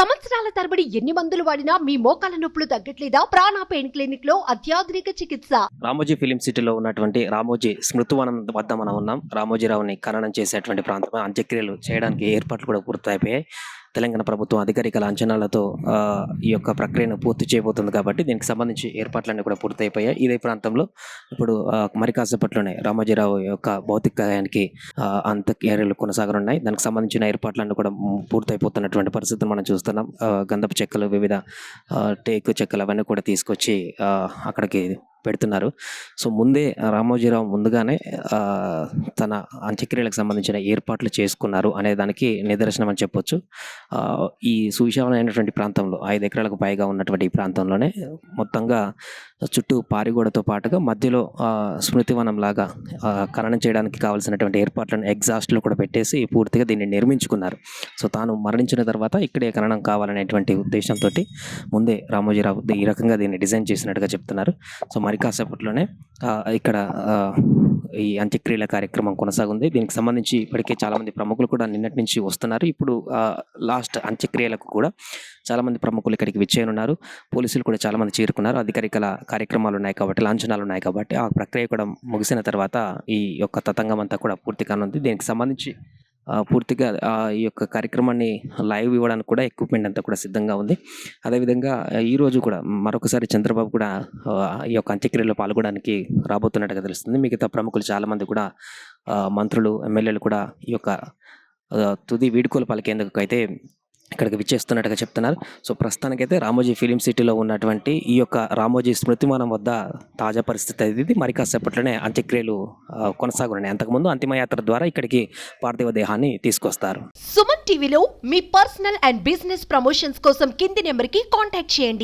సంవత్సరాల తరబడి ఎన్ని మందులు వాడినా మీ మోకాల నొప్పులు తగ్గట్లేదా? ప్రాణ పెయిన్ క్లినిక్ లో అత్యాధునిక చికిత్స. రామోజీ ఫిలిం సిటీలో ఉన్నటువంటి రామోజీ స్మృతివనం వద్ద మనం ఉన్నాం. రామోజీరావుని ఖననం చేసేటువంటి ప్రాంతం. అంత్యక్రియలు చేయడానికి ఏర్పాట్లు కూడా పూర్తయిపోయాయి. తెలంగాణ ప్రభుత్వం అధికారిక లాంఛనాలతో ఈ యొక్క ప్రక్రియను పూర్తి చేయబోతుంది కాబట్టి దీనికి సంబంధించి ఏర్పాట్లన్నీ కూడా పూర్తయిపోయాయి. ఇదే ప్రాంతంలో ఇప్పుడు మరి కాసేపట్లోనే రామోజీరావు యొక్క భౌతిక గాయానికి అంత్యక్రియలు కొనసాగనున్నాయి. దానికి సంబంధించిన ఏర్పాట్లన్నీ కూడా పూర్తయిపోతున్నటువంటి పరిస్థితులు మనం చూస్తున్నాం. గంధపు చెక్కలు, వివిధ టేకు చెక్కలు అవన్నీ కూడా తీసుకొచ్చి అక్కడికి పెడుతున్నారు. సో ముందే రామోజీరావు ముందుగానే తన అంత్యక్రియలకు సంబంధించిన ఏర్పాట్లు చేసుకున్నారు అనే దానికి నిదర్శనం అని చెప్పొచ్చు. ఈ సువిశాలమైనటువంటి ప్రాంతంలో 5 ఎకరాలకు పైగా ఉన్నటువంటి ఈ ప్రాంతంలోనే మొత్తంగా చుట్టూ పారిగోడతో పాటుగా మధ్యలో స్మృతివనం లాగా ఖననం చేయడానికి కావాల్సినటువంటి ఏర్పాట్లను ఎగ్జాస్ట్లో కూడా పెట్టేసి పూర్తిగా దీన్ని నిర్మించుకున్నారు. సో తాను మరణించిన తర్వాత ఇక్కడే ఖననం కావాలనేటువంటి ఉద్దేశంతో ముందే రామోజీరావు ఈ రకంగా దీన్ని డిజైన్ చేసినట్టుగా చెప్తున్నారు. సో మరి కాసేపట్లోనే ఇక్కడ ఈ అంత్యక్రియల కార్యక్రమం కొనసాగుంది. దీనికి సంబంధించి ఇప్పటికే చాలామంది ప్రముఖులు కూడా నిన్నటి నుంచి వస్తున్నారు. ఇప్పుడు లాస్ట్ అంత్యక్రియలకు కూడా చాలామంది ప్రముఖులు ఇక్కడికి విచ్చేయనున్నారు. పోలీసులు కూడా చాలామంది చేరుకున్నారు. అధికారిక కార్యక్రమాలు ఉన్నాయి కాబట్టి, లాంఛనాలు ఉన్నాయి కాబట్టి ఆ ప్రక్రియ కూడా ముగిసిన తర్వాత ఈ యొక్క తతంగం అంతా కూడా పూర్తి కానుంది. దీనికి సంబంధించి పూర్తిగా ఈ యొక్క కార్యక్రమాన్ని లైవ్ ఇవ్వడానికి కూడా ఎక్విప్మెంట్ అంతా కూడా సిద్ధంగా ఉంది. అదేవిధంగా ఈరోజు కూడా మరొకసారి చంద్రబాబు కూడా ఈ యొక్క అంత్యక్రియలో పాల్గొనడానికి రాబోతున్నట్టుగా తెలుస్తుంది. మిగతా ప్రముఖులు చాలామంది కూడా మంత్రులు, ఎమ్మెల్యేలు కూడా ఈ యొక్క తుది వీడ్కోలు పలికేందుకు అయితే ఇక్కడికి విచ్చేస్తున్నట్టుగా చెప్తున్నారు. సో ప్రస్తుతానికైతే రామోజీ ఫిలిం సిటీలో ఉన్నటువంటి ఈ యొక్క రామోజీ స్మృతివనం వద్ద తాజా పరిస్థితి ఇది. మరి కాసేపట్లోనే అంత్యక్రియలు కొనసాగున్నాయి. అంతకుముందు అంతిమయాత్ర ద్వారా ఇక్కడికి పార్థివ దేహాన్ని తీసుకొస్తారు. సుమన్ టీవీలో మీ పర్సనల్ అండ్ బిజినెస్ ప్రమోషన్స్ కోసం కింది నెంబర్కి కాంటాక్ట్ చేయండి.